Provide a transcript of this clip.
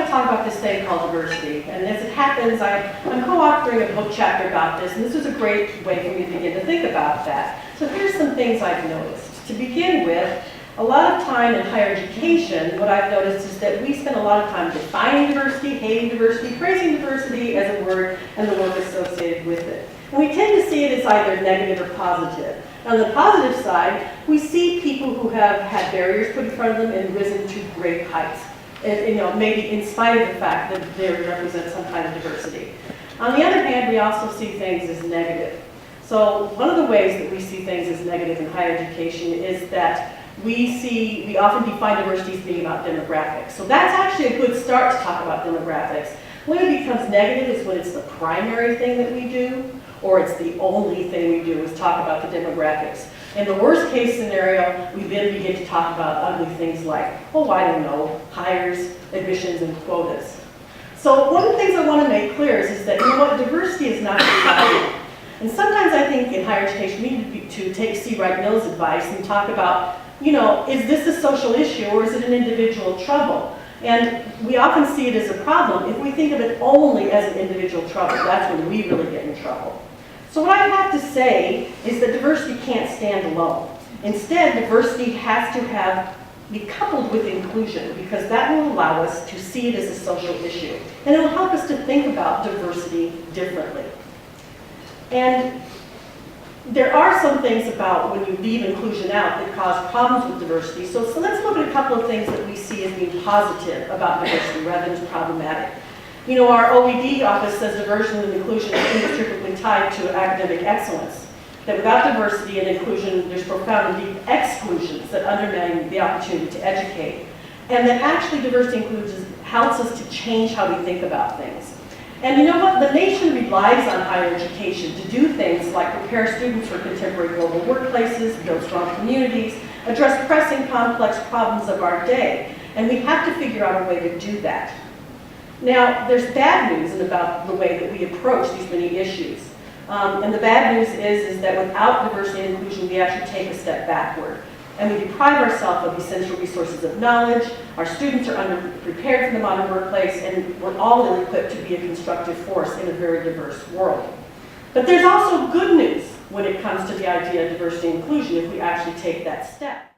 want to talk about this thing called diversity. And as it happens, I'm co-authoring a book chapter about this, and this is a great way for me to begin to think about that. So here's some things I've noticed. To begin with, a lot of time in higher education, what I've noticed is that we spend a lot of time defining diversity, hating diversity, praising diversity as a word, and the work associated with it. And we tend to see it as either negative or positive. On the positive side, we see people who have had barriers put in front of them and risen to great heights. And, maybe in spite of the fact that they represent some kind of diversity. On the other hand, we also see things as negative. So one of the ways that we see things as negative in higher education is that we often define diversity as being about demographics. So that's actually a good start to talk about demographics. When it becomes negative is when it's the primary thing that we do, or it's the only thing we do is talk about the demographics. In the worst case scenario, we then begin to talk about ugly things like, oh, I don't know, hires, admissions, and quotas. So one of the things I want to make clear is that, diversity is not reality. And sometimes I think in higher education we need to take C. Wright Mills' advice and talk about, is this a social issue or is it an individual trouble? And we often see it as a problem. If we think of it only as an individual trouble, that's when we really get in trouble. So what I have to say is that diversity can't stand alone. Instead, diversity has to be coupled with inclusion, because that will allow us to see it as a social issue. And it will help us to think about diversity differently. And there are some things about when you leave inclusion out that cause problems with diversity. So let's look at a couple of things that we see as being positive about diversity rather than problematic. Our OED office says diversity and inclusion is inextricably tied to academic excellence. That without diversity and inclusion, there's profound and deep exclusions that undermine the opportunity to educate. And that actually diversity and inclusion helps us to change how we think about things. And you know what? The nation relies on higher education to do things like prepare students for contemporary global workplaces, build strong communities, address pressing, complex problems of our day. And we have to figure out a way to do that. Now, there's bad news about the way that we approach these many issues. And the bad news is that without diversity and inclusion, we actually take a step backward. And we deprive ourselves of essential resources of knowledge. Our students are underprepared for the modern workplace, and we're all ill-equipped to be a constructive force in a very diverse world. But there's also good news when it comes to the idea of diversity and inclusion if we actually take that step.